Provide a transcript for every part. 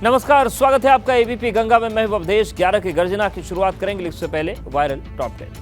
नमस्कार, स्वागत है आपका एबीपी गंगा में। मैं अवधेश। 11 की गर्जना की शुरुआत करेंगे, इससे पहले वायरल टॉप 10।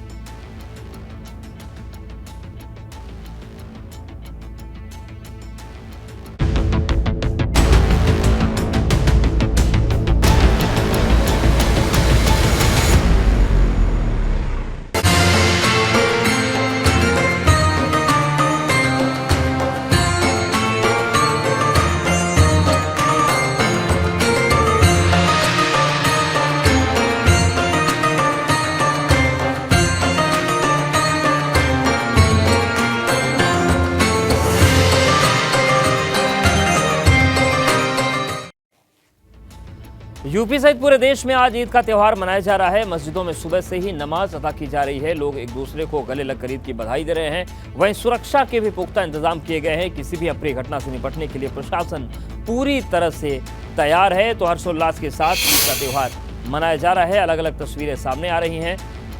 यूपी सहित पूरे देश में आज ईद का त्यौहार मनाया जा रहा है। मस्जिदों में सुबह से ही नमाज अदा की जा रही है। लोग एक दूसरे को गले लगकर ईद की बधाई दे रहे हैं। वहीं सुरक्षा के भी पुख्ता इंतजाम किए गए हैं। किसी भी अप्रिय घटना से निपटने के लिए प्रशासन पूरी तरह से तैयार है। तो हर्षोल्लास के साथ ईद का त्यौहार मनाया जा रहा है। अलग अलग तस्वीरें सामने आ रही हैं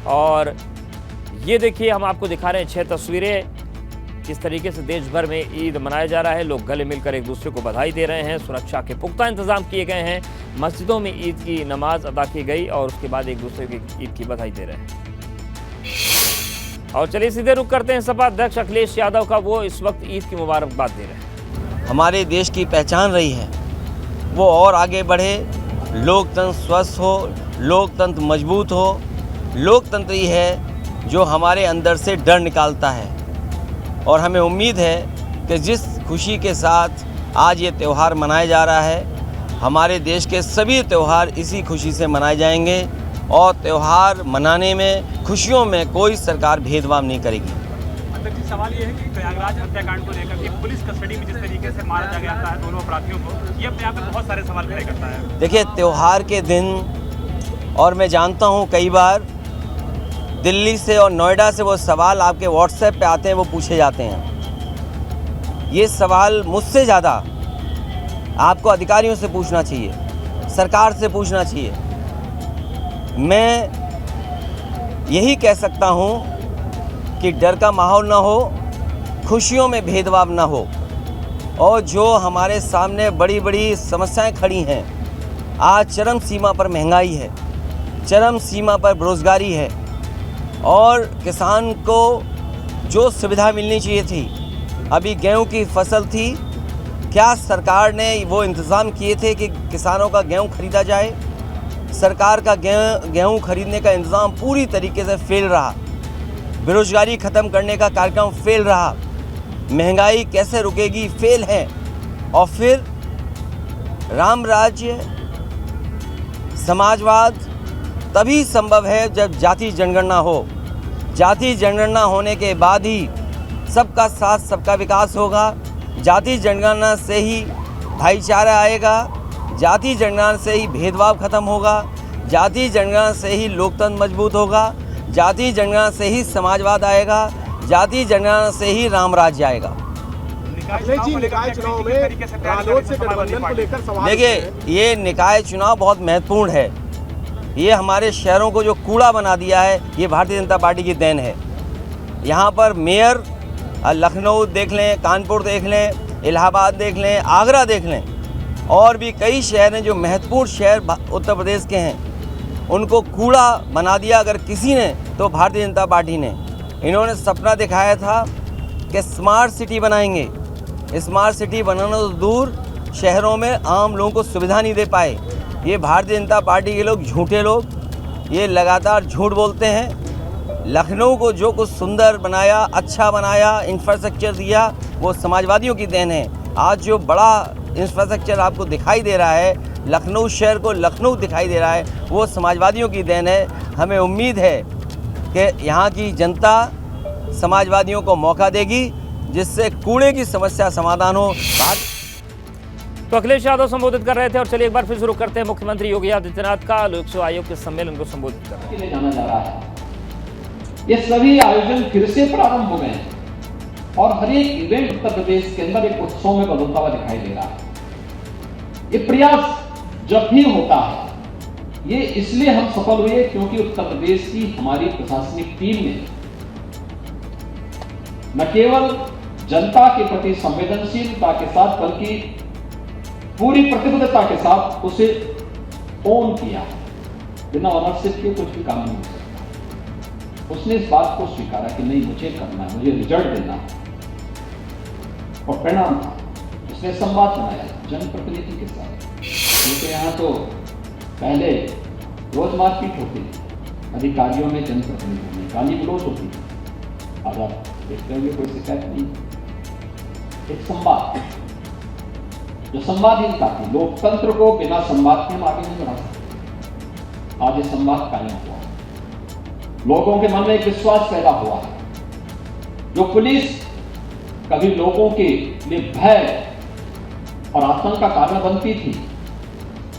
और ये देखिए, हम आपको दिखा रहे हैं 6 तस्वीरें। किस तरीके से देश भर में ईद मनाया जा रहा है। लोग गले मिलकर एक दूसरे को बधाई दे रहे हैं। सुरक्षा के पुख्ता इंतजाम किए गए हैं। मस्जिदों में ईद की नमाज अदा की गई और उसके बाद एक दूसरे की ईद की बधाई दे रहे हैं। और चलिए सीधे रुख करते हैं सपा अध्यक्ष अखिलेश यादव का। वो इस वक्त ईद की मुबारकबाद दे रहे हैं। हमारे देश की पहचान रही है, वो और आगे बढ़े, लोकतंत्र स्वस्थ हो, लोकतंत्र मजबूत हो। लोकतंत्र ही है जो हमारे अंदर से डर निकालता है और हमें उम्मीद है कि जिस खुशी के साथ आज ये त्यौहार मनाया जा रहा है, हमारे देश के सभी त्यौहार इसी खुशी से मनाए जाएंगे और त्यौहार मनाने में, खुशियों में कोई सरकार भेदभाव नहीं करेगी। अध्यक्ष जी, सवाल ये है कि प्रयागराज हत्याकांड को लेकर के पुलिस कस्टडी में जिस तरीके से मारा गया था दोनों अपराधियों को, ये अपने आप में बहुत सारे सवाल खड़े करता है। देखिए, त्यौहार के दिन, और मैं जानता हूँ कई बार दिल्ली से और नोएडा से वो सवाल आपके व्हाट्सएप पे आते हैं, वो पूछे जाते हैं। ये सवाल मुझसे ज़्यादा आपको अधिकारियों से पूछना चाहिए, सरकार से पूछना चाहिए। मैं यही कह सकता हूँ कि डर का माहौल ना हो, खुशियों में भेदभाव ना हो। और जो हमारे सामने बड़ी बड़ी समस्याएं खड़ी हैं, आज चरम सीमा पर महंगाई है, चरम सीमा पर बेरोज़गारी है और किसान को जो सुविधा मिलनी चाहिए थी, अभी गेहूं की फसल थी, क्या सरकार ने वो इंतज़ाम किए थे कि किसानों का गेहूं खरीदा जाए? सरकार का गेहूं खरीदने का इंतज़ाम पूरी तरीके से फेल रहा। बेरोज़गारी ख़त्म करने का कार्यक्रम फेल रहा। महंगाई कैसे रुकेगी? फेल है। और फिर राम राज्य, समाजवाद तभी संभव है जब जाति जनगणना हो। जाति जनगणना होने के बाद ही सबका साथ, सबका विकास होगा। जाति जनगणना से ही भाईचारा आएगा। जाति जनगणना से ही भेदभाव खत्म होगा। जाति जनगणना से ही लोकतंत्र मजबूत होगा। जाति जनगणना से ही समाजवाद आएगा। जाति जनगणना से ही राम राज्य आएगा। देखिए, ये निकाय चुनाव बहुत महत्वपूर्ण है। ये हमारे शहरों को जो कूड़ा बना दिया है, ये भारतीय जनता पार्टी की देन है। यहाँ पर मेयर लखनऊ देख लें, कानपुर देख लें, इलाहाबाद देख लें, आगरा देख लें, और भी कई शहर हैं जो महत्वपूर्ण शहर उत्तर प्रदेश के हैं, उनको कूड़ा बना दिया अगर किसी ने, तो भारतीय जनता पार्टी ने। इन्होंने सपना दिखाया था कि स्मार्ट सिटी बनाएंगे। स्मार्ट सिटी बनाना तो दूर, शहरों में आम लोगों को सुविधा नहीं दे पाए। ये भारतीय जनता पार्टी के लोग, झूठे लोग, ये लगातार झूठ बोलते हैं। लखनऊ को जो कुछ सुंदर बनाया, अच्छा बनाया, इंफ्रास्ट्रक्चर दिया, वो समाजवादियों की देन है। आज जो बड़ा इंफ्रास्ट्रक्चर आपको दिखाई दे रहा है, लखनऊ शहर को लखनऊ दिखाई दे रहा है, वो समाजवादियों की देन है। हमें उम्मीद है कि यहाँ की जनता समाजवादियों को मौका देगी, जिससे कूड़े की समस्या समाधान हो। तो अखिलेश यादव संबोधित कर रहे थे। और चलिए एक बार फिर शुरू करते हैं मुख्यमंत्री योगी आदित्यनाथ का लोक सेवा आयोग के सम्मेलन को संबोधित कर रहे हैं। जाना जा रहा है। ये सभी आयोजन फिर से प्रारंभ हो गए हैं और हर एक इवेंट उत्तर प्रदेश के अंदर एक उत्सव में बदलता हुआ दिखाई दे रहा है। ये प्रयास जब भी होता है, ये इसलिए हम सफल हुए क्योंकि उत्तर प्रदेश की हमारी प्रशासनिक टीम ने न केवल जनता के प्रति संवेदनशीलता के साथ, बल्कि पूरी प्रतिबद्धता के साथ उसे ओन किया। बिना ऑनरशिप के कुछ भी काम नहीं हो सकता। उसने इस बात को स्वीकारा कि नहीं, मुझे करना है, मुझे रिजल्ट देना है, और परिणाम था उसने संवाद बनाया जनप्रतिनिधि के साथ। क्योंकि यहाँ तो पहले रोज मारपीट होती थी अधिकारियों में, जनप्रतिनिधियों में गाली गलौज होती थी। आज आप देखते होंगे कोई शिकायत नहीं। एक संवाद, जो संवादहीनता थी, लोकतंत्र को बिना संवाद के हम आगे नहीं बढ़ा सकते। आज ये संवाद कायम हुआ, लोगों के मन में एक विश्वास पैदा हुआ है। जो पुलिस कभी लोगों के लिए भय और आतंक का कारण बनती थी,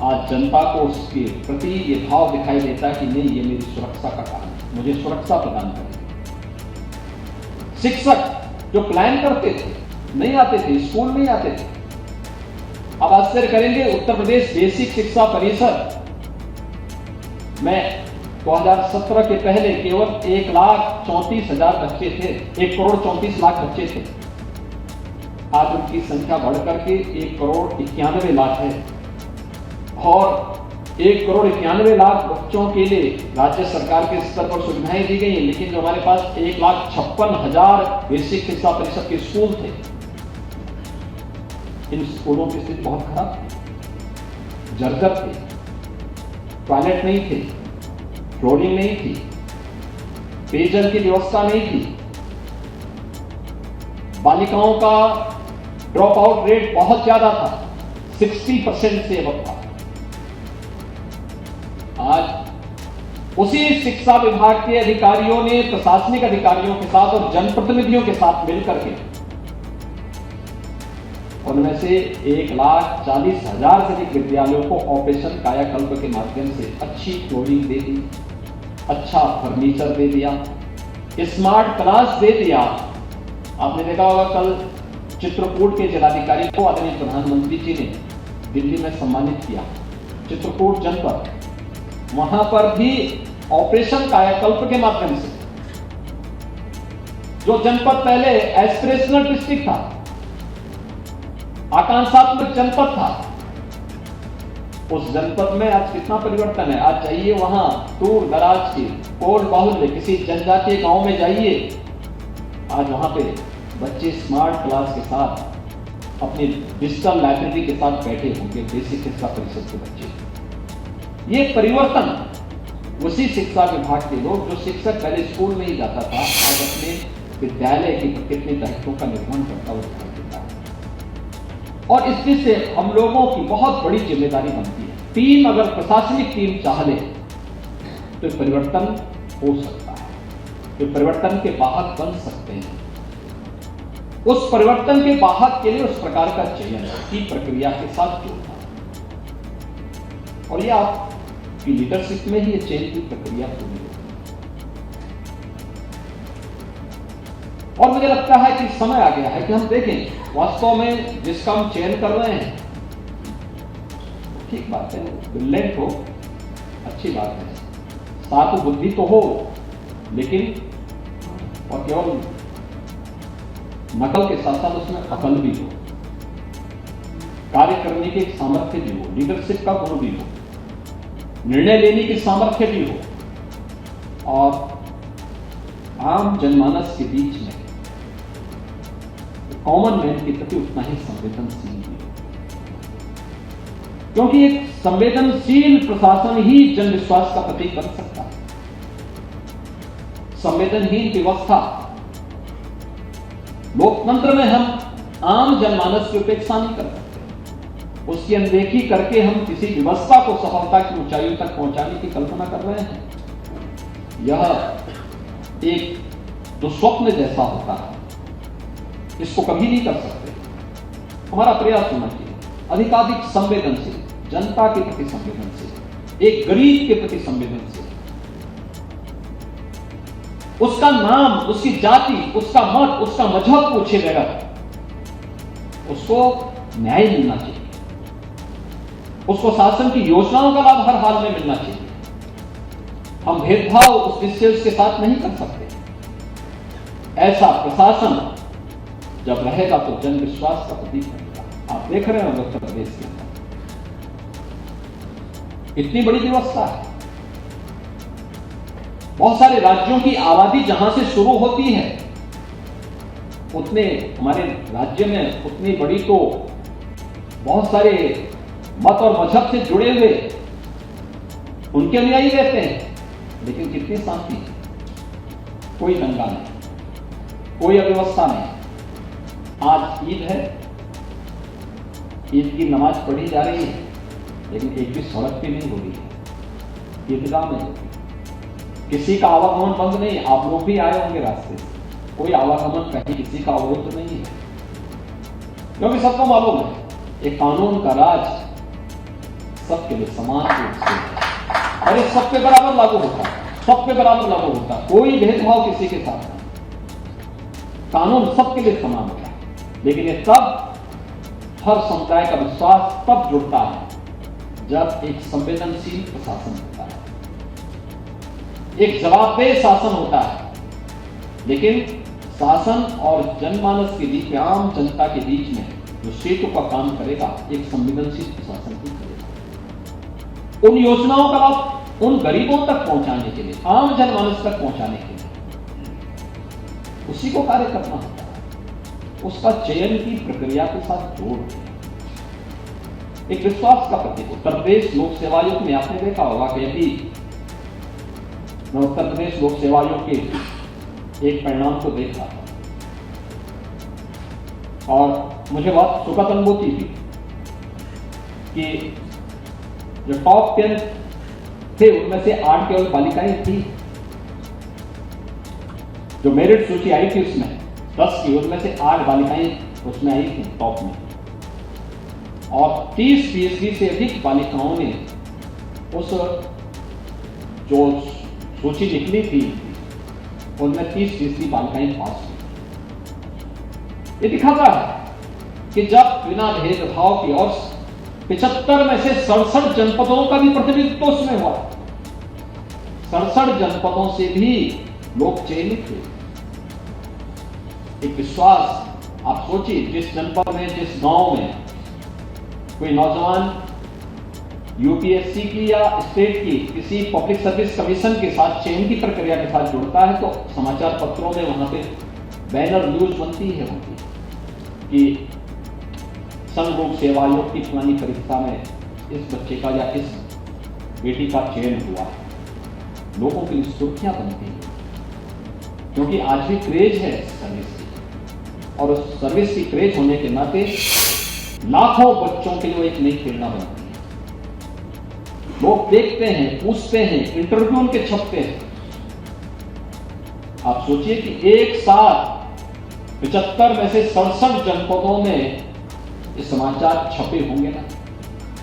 आज जनता को उसके प्रति ये भाव दिखाई देता है कि नहीं, ये मेरी सुरक्षा का कारण है, मुझे सुरक्षा प्रदान करेगी। शिक्षक जो प्लान करते थे, नहीं आते थे, स्कूल नहीं आते थे। अब आश्चर्य करेंगे, उत्तर प्रदेश बेसिक शिक्षा परिषद में 2017 के पहले केवल 1,34,000 बच्चे थे, 1,34,00,000 बच्चे थे। आज उनकी संख्या बढ़कर के 1,91,00,000 है, और 1,91,00,000 बच्चों के लिए राज्य सरकार के स्तर पर सुविधाएं दी गई हैं। लेकिन जो हमारे पास 1,56,000 बेसिक शिक्षा परिषद के स्कूल थे, इन स्कूलों की स्थिति बहुत खराब थी, जर्जर थे, टॉयलेट नहीं थे, फ्लोरिंग नहीं थी, पेयजल की व्यवस्था नहीं थी, बालिकाओं का ड्रॉप आउट रेट बहुत ज्यादा था, 60% से अब था। आज उसी शिक्षा विभाग के अधिकारियों ने प्रशासनिक अधिकारियों के साथ और जनप्रतिनिधियों के साथ मिलकर के उनमें से 1,40,000 से अधिक विद्यालयों को ऑपरेशन कायाकल्प के माध्यम से अच्छी फ्लोरिंग दे दी, अच्छा फर्नीचर दे दिया, स्मार्ट क्लास दे दिया। आपने देखा होगा कल चित्रकूट के जिलाधिकारी को आदरणीय प्रधानमंत्री जी ने दिल्ली में सम्मानित किया। चित्रकूट जनपद, वहां पर भी ऑपरेशन कायाकल्प के माध्यम से, जो जनपद पहले एस्पिरेशनल डिस्ट्रिक्ट था, आकांक्षात्मक जनपद था, उस जनपद में आज कितना परिवर्तन है। आज जाइए वहां दूर दराज के कोल बाहुल्य किसी जनजातीय गांव में जाइए, आज वहां पे बच्चे स्मार्ट क्लास के साथ अपनी डिजिटल लाइब्रेरी के साथ बैठे होंगे, बेसिक शिक्षा परिषद के बच्चे। ये परिवर्तन उसी शिक्षा विभाग के लोग, जो शिक्षक पहले स्कूल में ही जाता था, आज अपने विद्यालय के कितने दायित्वों का निर्वहन करता हुआ दिखाई देता है। और इससे से हम लोगों की बहुत बड़ी जिम्मेदारी बनती है। टीम, अगर प्रशासनिक टीम चाह ले तो परिवर्तन हो सकता है, तो परिवर्तन के वाहक बन सकते हैं। उस परिवर्तन के वाहक के लिए उस प्रकार का चयन की प्रक्रिया के साथ जोड़ना, और यह आपकी लीडरशिप में ही ये चयन की प्रक्रिया पूरी होगी। और मुझे लगता है कि समय आ गया है कि हम देखें वास्तव में जिसका हम चयन कर रहे हैं, ठीक बात है, ब्रिलियंट हो, अच्छी बात है, साथ बुद्धि तो हो, लेकिन और केवल नकल के साथ साथ उसमें अकल भी हो, कार्य करने की एक सामर्थ्य भी हो, लीडरशिप का गुण भी हो, निर्णय लेने की सामर्थ्य भी हो, और आम जनमानस के बीच में कॉमन मैन के प्रति उतना ही संवेदनशील भी हो। क्योंकि एक संवेदनशील प्रशासन ही जन विश्वास का प्रतीक बन सकता है। संवेदनहीन व्यवस्था, लोकतंत्र में हम आम जनमानस की उपेक्षा नहीं कर सकते, उसकी अनदेखी करके हम किसी व्यवस्था को सफलता की ऊंचाइयों तक पहुंचाने की कल्पना कर रहे हैं। यह एक दुस्वप्न जैसा होता है, इसको कभी नहीं कर सकते। हमारा प्रयास होना चाहिए अधिकाधिक संवेदनशील, जनता के प्रति संवेदनशील, एक गरीब के प्रति संवेदनशील, उसका नाम, उसकी जाति, उसका मत, उसका मजहब पूछे बगैर उसको न्याय मिलना चाहिए, उसको शासन की योजनाओं का लाभ हर हाल में मिलना चाहिए। हम भेदभाव उस दृष्टि उसके साथ नहीं कर सकते। ऐसा प्रशासन जब रहेगा तो जन विश्वास का प्रतीक बनेगा। आप देख रहे हैं उत्तर प्रदेश के अंदर इतनी बड़ी व्यवस्था है। बहुत सारे राज्यों की आबादी जहां से शुरू होती है, उतने हमारे राज्य में उतनी बड़ी तो बहुत सारे मत और मजहब से जुड़े हुए उनके अनुयायी रहते हैं, लेकिन कितनी शांति, कोई दंगा नहीं, कोई अव्यवस्था नहीं। आज ईद है, ईद की नमाज पढ़ी जा रही है, लेकिन एक भी सड़क पे नहीं हो रही है, ईदगाह में होती है। किसी का आवागमन बंद नहीं। आप लोग भी आए होंगे रास्ते से, कोई आवागमन कहीं किसी का अवरुद्ध नहीं है, क्योंकि सबको मालूम है एक कानून का राज सबके लिए समान रूप से है और ये सब पे बराबर लागू होता है, सब पे बराबर लागू होता है, कोई भेदभाव किसी के साथ नहीं। कानून सबके लिए समान होता है। लेकिन ये तब हर समुदाय का विश्वास तब जुड़ता है जब एक संवेदनशील प्रशासन होता है, एक जवाबदेह शासन होता है। लेकिन शासन और जनमानस के बीच में, आम जनता के बीच में जो सेतु का काम करेगा, एक संवेदनशील प्रशासन ही करेगा। उन योजनाओं का लाभ उन गरीबों तक पहुंचाने के लिए, आम जनमानस तक पहुंचाने के लिए उसी को कार्य करना होता है। उसका चयन की प्रक्रिया के साथ जोड़ एक विश्वास का प्रतीक। उत्तर प्रदेश लोक सेवा आयोग में आपने देखा होगा कि अभी मैं उत्तर प्रदेश लोक सेवा आयोग के एक परिणाम को देख रहा था और मुझे बहुत सुखद अनुभूति थी कि जो टॉप 10 थे उनमें से 8 केवल बालिकाएं थी। जो मेरिट सूची आई थी उसमें 10 की, उनमें से 8 बालिकाएं उसमें आई थी टॉप में, और 30% से अधिक बालिकाओं ने उस जो सूची निकली थी उनमें 30% बालिकाएं पास हुई। ये दिखाता है कि जब बिना भेदभाव की, और 75 में से 67 जनपदों का भी प्रतिनिधित्व उसमें हुआ, 67 जनपदों से भी लोग चयनित हुए। एक विश्वास। आप सोचिए, जिस जनपद में, जिस गांव में कोई नौजवान यूपीएससी की या स्टेट की किसी पब्लिक सर्विस कमीशन के साथ चयन की प्रक्रिया के साथ जुड़ता है, तो समाचार पत्रों में वहां पे बैनर न्यूज बनती है उनकी कि संघ लोक सेवा आयोग की फलानी परीक्षा में इस बच्चे का या इस बेटी का चयन हुआ। लोगों के लिए सुर्खियां बनती हैं, क्योंकि आज भी क्रेज है सर्विस की, और उस सर्विस की क्रेज होने के नाते लाखों बच्चों के लिए एक नई प्रेरणा बनती है। लोग देखते हैं, पूछते हैं, इंटरव्यू उनके छपते हैं। आप सोचिए कि एक साथ 75 में से 67 जनपदों में ये समाचार छपे होंगे ना।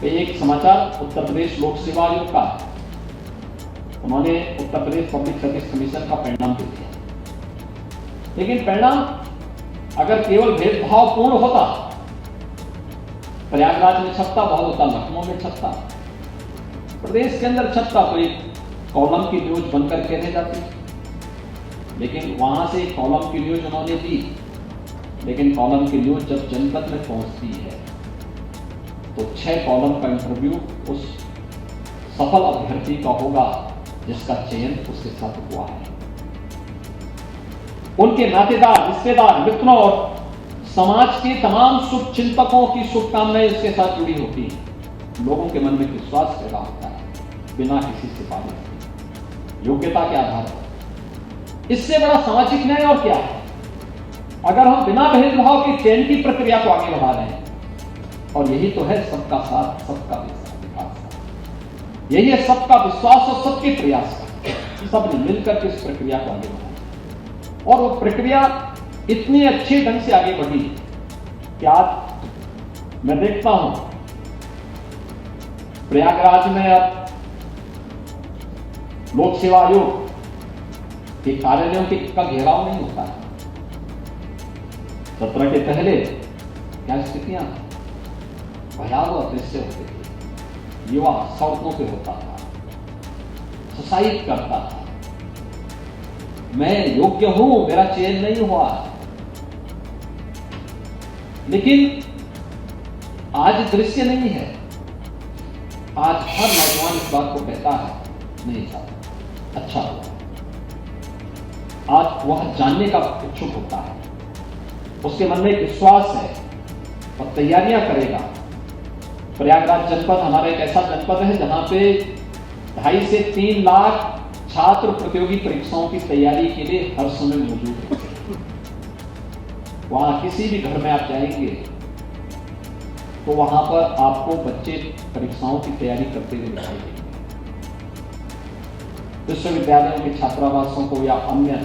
एक समाचार उत्तर प्रदेश लोक सेवा आयोग का, उन्होंने Uttar Pradesh public service commission का परिणाम दे दिया। लेकिन परिणाम अगर केवल भेदभावपूर्ण होता, प्रयागराज में छपता बहुत होता, लखनऊ में छपता, प्रदेश के अंदर छपता, तो एक कॉलम की न्यूज बनकर के रह जाती। लेकिन वहां से कॉलम की न्यूज उन्होंने दी, लेकिन कॉलम की न्यूज जब जनपद में पहुंचती है तो 6 कॉलम का इंटरव्यू उस सफल अभ्यर्थी का होगा जिसका चयन उसके साथ हुआ है। उनके नातेदार, रिश्तेदार, मित्रों और समाज के तमाम शुभ चिंतकों की शुभकामनाएं उसके साथ जुड़ी होती हैं। लोगों के मन में विश्वास पैदा होता है बिना किसी सिफारिश, योग्यता के आधार पर। इससे बड़ा सामाजिक न्याय और क्या है? अगर हम बिना भेदभाव की चयन की प्रक्रिया को आगे बढ़ा रहे हैं, और यही तो है सबका साथ सबका विकास, यही है सबका विश्वास और सबके प्रयास का, सब मिलकर के इस प्रक्रिया को आगे बढ़ाएं। और वो प्रक्रिया इतनी अच्छे ढंग से आगे बढ़ी कि आज मैं देखता हूं प्रयागराज में अब लोक सेवा आयोग के कार्यालयों का घेराव नहीं होता है। 17 के पहले क्या स्थितियां भयावह दृश्य होते थे। युवा सड़कों पे होता था, सुसाइड करता था, मैं योग्य हूं, मेरा चयन नहीं हुआ। लेकिन आज दृश्य नहीं है। आज हर नौजवान इस बात को कहता है, नहीं साहब अच्छा हुआ। आज वह जानने का इच्छुक होता है, उसके मन में एक विश्वास है और तैयारियां करेगा। प्रयागराज जनपद हमारा एक ऐसा जनपद है जहां पे 2.5 से 3 लाख छात्र प्रतियोगी परीक्षाओं की तैयारी के लिए हर समय मौजूद है। वहां किसी भी घर में आप जाएंगे तो वहां पर आपको बच्चे परीक्षाओं की तैयारी करते हुए दिखाई देंगे। विश्वविद्यालयों के छात्रावासों को या अन्य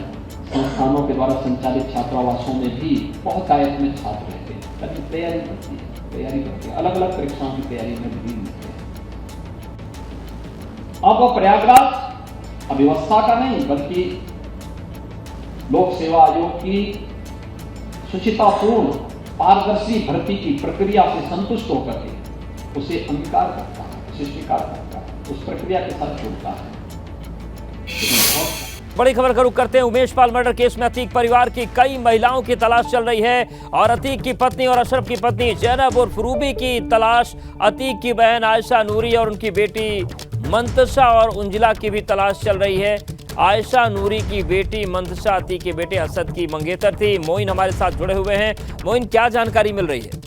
संस्थानों के द्वारा संचालित छात्रावासों में भी बहुत आयत में छात्र रहते हैं, लेकिन तैयारी करते हैं, अलग अलग परीक्षाओं की तैयारी में भी रहते हैं। अब प्रयागराज अव्यवस्था का नहीं बल्कि लोक सेवा आयोग की शुचितापूर्ण पारदर्शी भर्ती की प्रक्रिया से संतुष्ट होकर के उसे अंगीकार करता है, उसे स्वीकार करता है, उस प्रक्रिया के साथ जुड़ता है। बड़ी खबर का रुख करते हैं। उमेश पाल मर्डर केस में अतीक परिवार की कई महिलाओं की तलाश चल रही है और अतीक की पत्नी और अशरफ की पत्नी जैनब उर्फ रूबी की तलाश, अतीक की बहन आयशा नूरी और उनकी बेटी मंतशा और उंजिला की भी तलाश चल रही है। आयशा नूरी की बेटी मंतशा अतीक के बेटे असद की मंगेतर थी। मोइन हमारे साथ जुड़े हुए हैं। मोइन, क्या जानकारी मिल रही है?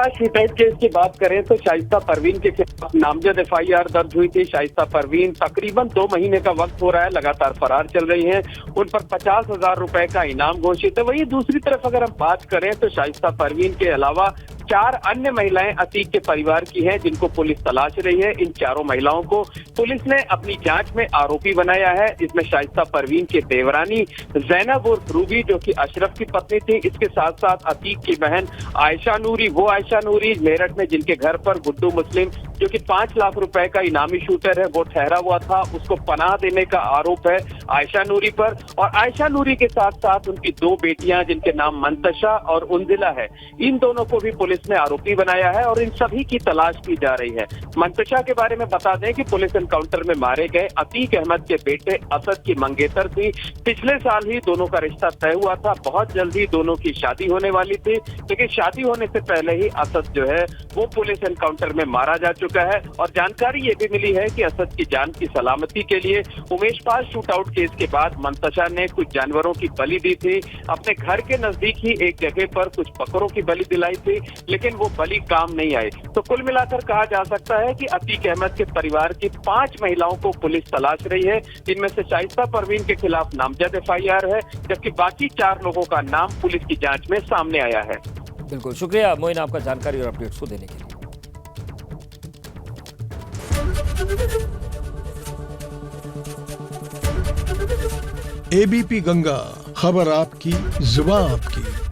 शूटआउट केस की बात करें तो शाइस्ता परवीन के खिलाफ नामजद FIR दर्ज हुई थी। शाइस्ता परवीन तकरीबन 2 महीने का वक्त हो रहा है लगातार फरार चल रही हैं। उन पर 50,000 रुपए का इनाम घोषित है। वहीं दूसरी तरफ अगर हम बात करें तो शाइस्ता परवीन के अलावा 4 अन्य महिलाएं अतीक के परिवार की हैं जिनको पुलिस तलाश रही है। इन चारों महिलाओं को पुलिस ने अपनी जांच में आरोपी बनाया है। इसमें शाइस्ता परवीन के देवरानी जैनब उर्फ रूबी जो कि अशरफ की पत्नी थी, इसके साथ साथ अतीक की बहन आयशा नूरी, वो आयशा नूरी मेरठ में जिनके घर पर गुड्डू मुस्लिम जो कि 5 लाख रुपए का इनामी शूटर है वो ठहरा हुआ था, उसको पनाह देने का आरोप है आयशा नूरी पर। और आयशा नूरी के साथ साथ उनकी 2 बेटियां जिनके नाम मंतशा और उंजिला है, इन दोनों को भी पुलिस ने आरोपी बनाया है और इन सभी की तलाश की जा रही है। मंतशा के बारे में बता दें कि पुलिस एनकाउंटर में मारे गए अतीक अहमद के बेटे असद की मंगेतर थी। पिछले साल ही दोनों का रिश्ता तय हुआ था, बहुत जल्दी दोनों की शादी होने वाली थी, लेकिन शादी होने से पहले ही असद जो है वो पुलिस एनकाउंटर में मारा जा चुका है। और जानकारी ये भी मिली है कि असद की जान की सलामती के लिए उमेश पाल शूटआउट केस के बाद मंतशा ने कुछ जानवरों की बलि दी थी। अपने घर के नजदीक ही एक जगह पर कुछ बकरों की बलि दिलाई थी, लेकिन वो बलि काम नहीं आए। तो कुल मिलाकर कहा जा सकता है कि अतीक अहमद के परिवार की 5 महिलाओं को पुलिस तलाश रही है। इनमें से शाइस्ता परवीन के खिलाफ नामजद FIR है, जबकि बाकी 4 लोगों का नाम पुलिस की जांच में सामने आया है। बिल्कुल, शुक्रिया मोइन आपका जानकारी और अपडेट्स को देने के लिए। ABP गंगा, खबर आपकी, जुबान आपकी।